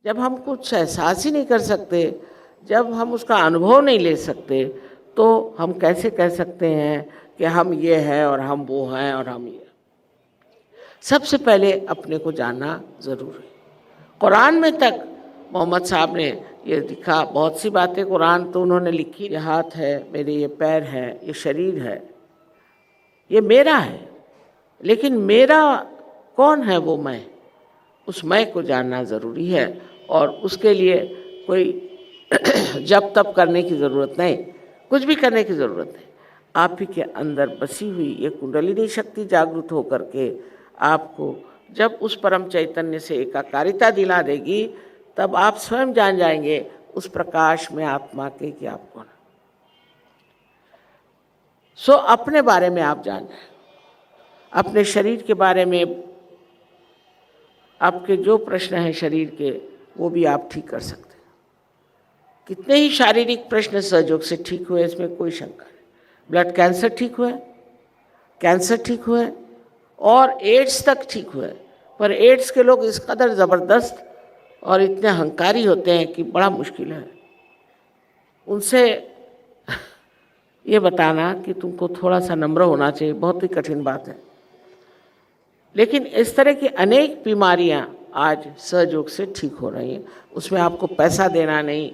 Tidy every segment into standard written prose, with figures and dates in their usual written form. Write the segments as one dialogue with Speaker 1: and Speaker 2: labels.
Speaker 1: जब हम कुछ एहसास ही नहीं कर सकते, जब हम उसका अनुभव नहीं ले सकते, तो हम कैसे कह सकते हैं कि हम ये हैं और हम वो हैं और हम ये। सबसे पहले अपने को जानना ज़रूर है। कुरान में तक मोहम्मद साहब ने ये लिखा, बहुत सी बातें कुरान तो उन्होंने लिखी, ये हाथ है मेरे, ये पैर है, ये शरीर है, ये मेरा है। लेकिन मेरा कौन है वो मैं, उस मैं को जानना ज़रूरी है। और उसके लिए कोई जप तप करने की ज़रूरत नहीं, कुछ भी करने की ज़रूरत नहीं। आप ही के अंदर बसी हुई ये कुंडलिनी शक्ति जागृत होकर के आपको जब उस परम चैतन्य से एकाकारिता दिला देगी, तब आप स्वयं जान जाएंगे उस प्रकाश में आत्मा के कि आप कौन। सो अपने बारे में आप जान जाए, अपने शरीर के बारे में आपके जो प्रश्न हैं शरीर के, वो भी आप ठीक कर सकते हैं। कितने ही शारीरिक प्रश्न सहयोग से ठीक हुए, इसमें कोई शंका नहीं। ब्लड कैंसर ठीक हुए, कैंसर ठीक हुए और एड्स तक ठीक हुए। पर एड्स के लोग इस कदर ज़बरदस्त और इतने अहंकारी होते हैं कि बड़ा मुश्किल है उनसे ये बताना कि तुमको थोड़ा सा नम्र होना चाहिए, बहुत ही कठिन बात है। लेकिन इस तरह की अनेक बीमारियां आज सहयोग से ठीक हो रही हैं। उसमें आपको पैसा देना नहीं,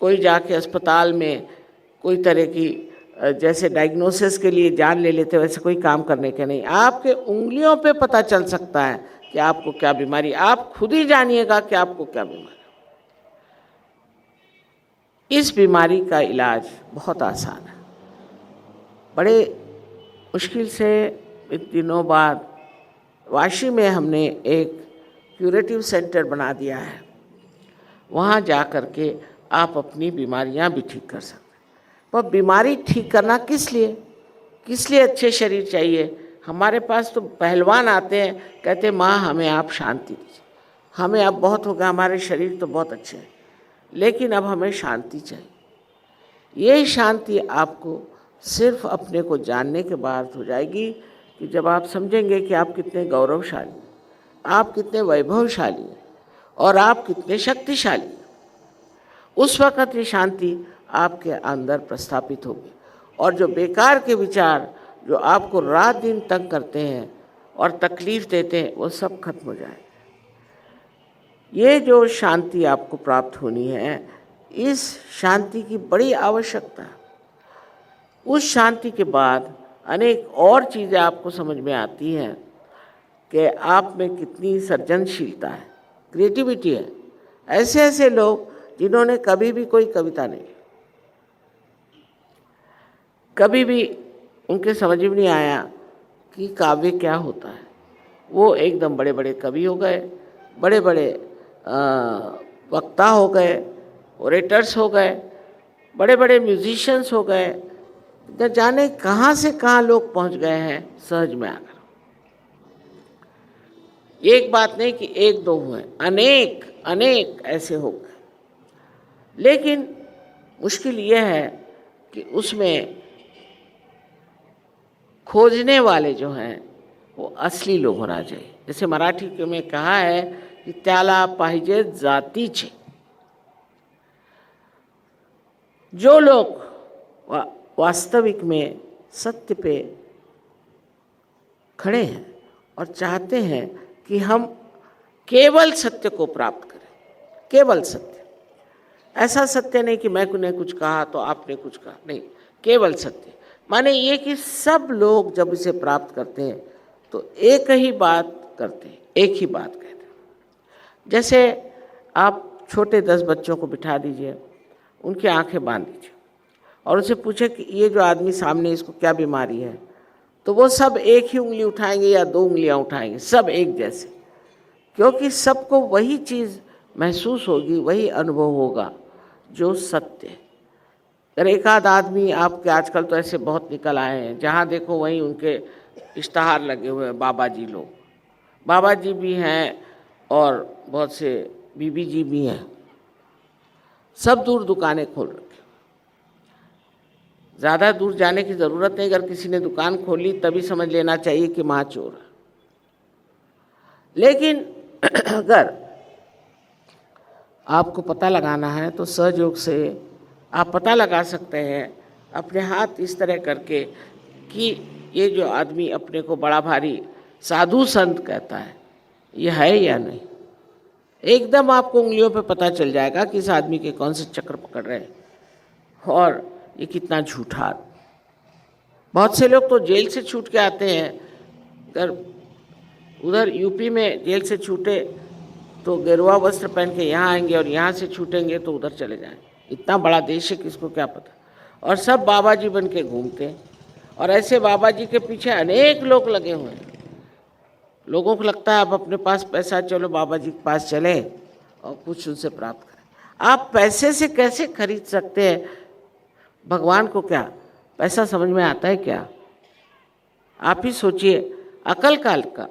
Speaker 1: कोई जाके अस्पताल में कोई तरह की जैसे डायग्नोसिस के लिए जान ले लेते वैसे कोई काम करने के नहीं। आपके उंगलियों पे पता चल सकता है कि आपको क्या बीमारी, आप खुद ही जानिएगा कि आपको क्या बीमारी। इस बीमारी का इलाज बहुत आसान है। बड़े मुश्किल से दिनों बाद वाशी में हमने एक क्यूरेटिव सेंटर बना दिया है। वहाँ जा कर के आप अपनी बीमारियाँ भी ठीक कर सकते हैं। पर बीमारी ठीक करना किस लिए अच्छे शरीर चाहिए। हमारे पास तो पहलवान आते हैं, कहते माँ हमें आप शांति दीजिए, हमें अब बहुत हो गया, हमारे शरीर तो बहुत अच्छे हैं, लेकिन अब हमें शांति चाहिए। ये शांति आपको सिर्फ अपने को जानने के बाद हो जाएगी कि जब आप समझेंगे कि आप कितने गौरवशाली, आप कितने वैभवशाली हैं और आप कितने शक्तिशाली हैं। उस वक़्त ये शांति आपके अंदर प्रस्थापित होगी और जो बेकार के विचार जो आपको रात दिन तंग करते हैं और तकलीफ़ देते हैं, वो सब खत्म हो जाए। ये जो शांति आपको प्राप्त होनी है, इस शांति की बड़ी आवश्यकता है। उस शांति के बाद अनेक और चीज़ें आपको समझ में आती हैं कि आप में कितनी सृजनशीलता है, क्रिएटिविटी है। ऐसे ऐसे लोग जिन्होंने कभी भी कोई कविता नहीं, कभी भी उनके समझ में नहीं आया कि काव्य क्या होता है, वो एकदम बड़े बड़े कवि हो गए, बड़े बड़े वक्ता हो गए, ओरेटर्स हो गए, बड़े बड़े म्यूजिशियंस हो गए। न जाने कहाँ से कहाँ लोग पहुँच गए हैं सहज में आकर। एक बात नहीं कि एक दो हुए, अनेक अनेक ऐसे हो गए। लेकिन मुश्किल यह है कि उसमें खोजने वाले जो हैं वो असली लोग होना चाहिए। जैसे मराठी में कहा है कि त्याला पाहिजे जातीचे। जो लोग वास्तविक में सत्य पे खड़े हैं और चाहते हैं कि हम केवल सत्य को प्राप्त करें, केवल सत्य, ऐसा सत्य नहीं कि मैंने कुछ कहा तो आपने कुछ कहा, नहीं, केवल सत्य माने ये कि सब लोग जब इसे प्राप्त करते हैं तो एक ही बात करते हैं, एक ही बात कहते हैं। जैसे आप छोटे 10 बच्चों को बिठा दीजिए, उनकी आंखें बांध दीजिए और उनसे पूछे कि ये जो आदमी सामने, इसको क्या बीमारी है, तो वो सब एक ही उंगली उठाएंगे या 2 उंगलियां उठाएंगे, सब एक जैसे, क्योंकि सबको वही चीज़ महसूस होगी, वही अनुभव होगा जो सत्य है। अगर एक आध आदमी आपके, आजकल तो ऐसे बहुत निकल आए हैं, जहाँ देखो वहीं उनके इश्तहार लगे हुए हैं, बाबा जी लोग, बाबा जी भी हैं और बहुत से बीबी जी भी हैं, सब दूर दुकानें खोल रखी। ज़्यादा दूर जाने की ज़रूरत नहीं, अगर किसी ने दुकान खोली तभी समझ लेना चाहिए कि माँ चोर है। लेकिन अगर आपको पता लगाना है तो सहयोग से आप पता लगा सकते हैं अपने हाथ इस तरह करके कि ये जो आदमी अपने को बड़ा भारी साधु संत कहता है ये है या नहीं। एकदम आपको उंगलियों पे पता चल जाएगा कि इस आदमी के कौन से चक्र पकड़ रहे हैं और ये कितना झूठा। बहुत से लोग तो जेल से छूट के आते हैं, अगर उधर यूपी में जेल से छूटे तो गेरुआ वस्त्र पहन के यहाँ आएंगे और यहाँ से छूटेंगे तो उधर चले जाएंगे। इतना बड़ा देश है, किसको क्या पता। और सब बाबा जी बन के घूमते हैं और ऐसे बाबा जी के पीछे अनेक लोग लगे हुए हैं। लोगों को लगता है आप अपने पास पैसा, चलो बाबा जी के पास चलें और कुछ उनसे प्राप्त करें। आप पैसे से कैसे खरीद सकते हैं भगवान को? क्या पैसा समझ में आता है क्या? आप ही सोचिए, अकल काल का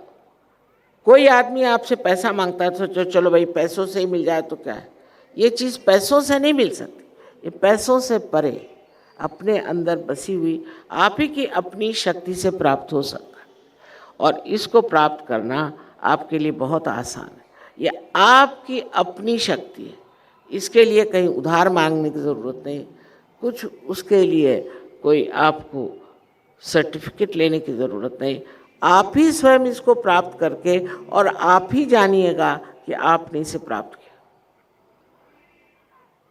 Speaker 1: कोई आदमी आपसे पैसा मांगता है तो चलो भाई पैसों से ही मिल जाए तो क्या है। ये चीज़ पैसों से नहीं मिल सकती, ये पैसों से परे अपने अंदर बसी हुई आप ही की अपनी शक्ति से प्राप्त हो सकता है। और इसको प्राप्त करना आपके लिए बहुत आसान है। ये आपकी अपनी शक्ति है, इसके लिए कहीं उधार मांगने की ज़रूरत नहीं, कुछ उसके लिए कोई आपको सर्टिफिकेट लेने की ज़रूरत नहीं। आप ही स्वयं इसको प्राप्त करके और आप ही जानिएगा कि आपने इसे प्राप्त किया।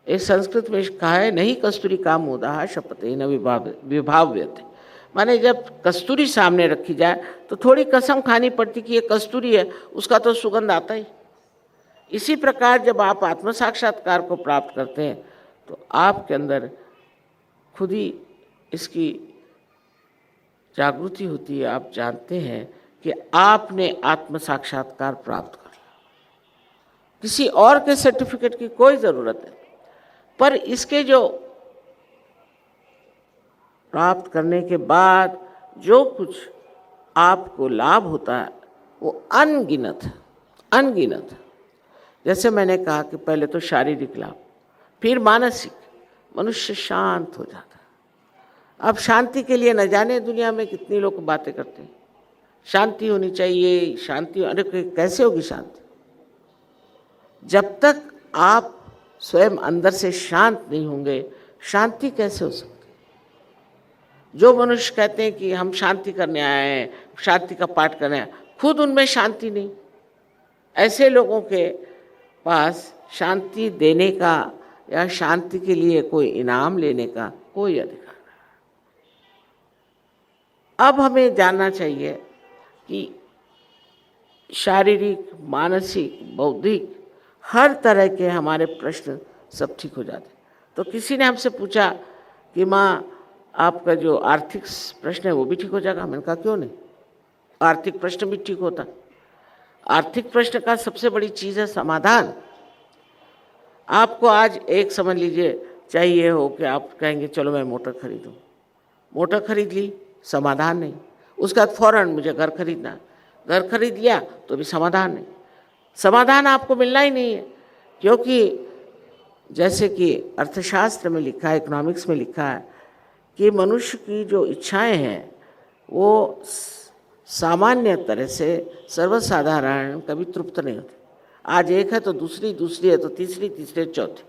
Speaker 1: इस संस्कृत में कहा है, नहीं कस्तूरी का मोदाह शपथे न विभाव्यते। माने जब कस्तूरी सामने रखी जाए तो थोड़ी कसम खानी पड़ती कि ये कस्तूरी है, उसका तो सुगंध आता ही। इसी प्रकार जब आप आत्म साक्षात्कार को प्राप्त करते हैं तो आपके अंदर खुद ही इसकी जागृति होती है। आप जानते हैं कि आपने आत्म साक्षात्कार प्राप्त कर लिया, किसी और के सर्टिफिकेट की कोई ज़रूरत नहीं। पर इसके जो प्राप्त करने के बाद जो कुछ आपको लाभ होता है वो अनगिनत है, अनगिनत है। जैसे मैंने कहा कि पहले तो शारीरिक लाभ, फिर मानसिक, मनुष्य शांत हो जाता है। अब शांति के लिए न जाने दुनिया में कितनी लोग बातें करते हैं, शांति होनी चाहिए, शांति। अरे कैसे होगी शांति जब तक आप स्वयं अंदर से शांत नहीं होंगे? शांति कैसे हो सकती? जो मनुष्य कहते हैं कि हम शांति करने आए हैं, शांति का पाठ करने आए, खुद उनमें शांति नहीं। ऐसे लोगों के पास शांति देने का या शांति के लिए कोई इनाम लेने का कोई अधिकार नहीं। अब हमें जानना चाहिए कि शारीरिक, मानसिक, बौद्धिक हर तरह के हमारे प्रश्न सब ठीक हो जाते। तो किसी ने हमसे पूछा कि माँ आपका जो आर्थिक प्रश्न है वो भी ठीक हो जाएगा? मैंने कहा क्यों नहीं, आर्थिक प्रश्न भी ठीक होता। आर्थिक प्रश्न का सबसे बड़ी चीज़ है समाधान। आपको आज एक समझ लीजिए चाहिए हो कि आप कहेंगे चलो मैं मोटर खरीदूँ, मोटर खरीद ली, समाधान नहीं। उसके बाद फ़ौरन मुझे घर खरीदना, घर खरीद लिया तो भी समाधान नहीं। समाधान आपको मिलना ही नहीं है, क्योंकि जैसे कि अर्थशास्त्र में लिखा है, इकोनॉमिक्स में लिखा है कि मनुष्य की जो इच्छाएं हैं वो सामान्य तरह से सर्वसाधारण कभी तृप्त नहीं होती। आज एक है तो दूसरी, दूसरी है तो तीसरी, तीसरी चौथी।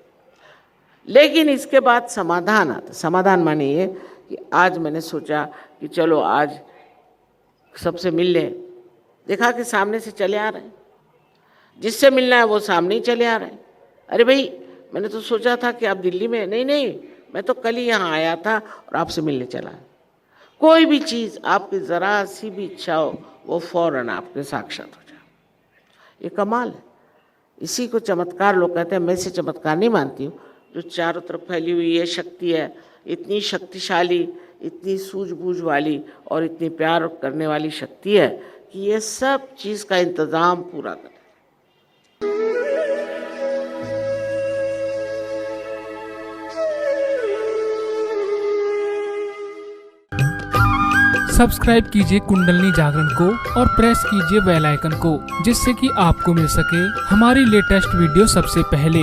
Speaker 1: लेकिन इसके बाद समाधान आता। समाधान माने ये कि आज मैंने सोचा कि चलो आज सबसे मिल लें, देखा कि सामने से चले आ रहे हैं, जिससे मिलना है वो सामने ही चले आ रहे हैं। अरे भाई मैंने तो सोचा था कि आप दिल्ली में, नहीं मैं तो कल ही यहाँ आया था और आपसे मिलने चला। कोई भी चीज़ आपकी ज़रा सी भी इच्छा हो वो फौरन आपके साक्षात हो जाए। ये कमाल है। इसी को चमत्कार लोग कहते हैं। मैं इसे चमत्कार नहीं मानती हूँ। जो चारों तरफ फैली हुई ये शक्ति है, इतनी शक्तिशाली, इतनी सूझबूझ वाली और इतनी प्यार करने वाली शक्ति है कि ये सब चीज़ का इंतज़ाम पूरा करे।
Speaker 2: सब्सक्राइब कीजिए कुंडलनी जागरण को और प्रेस कीजिए बेल आइकन को, जिससे कि आपको मिल सके हमारी लेटेस्ट वीडियो सबसे पहले।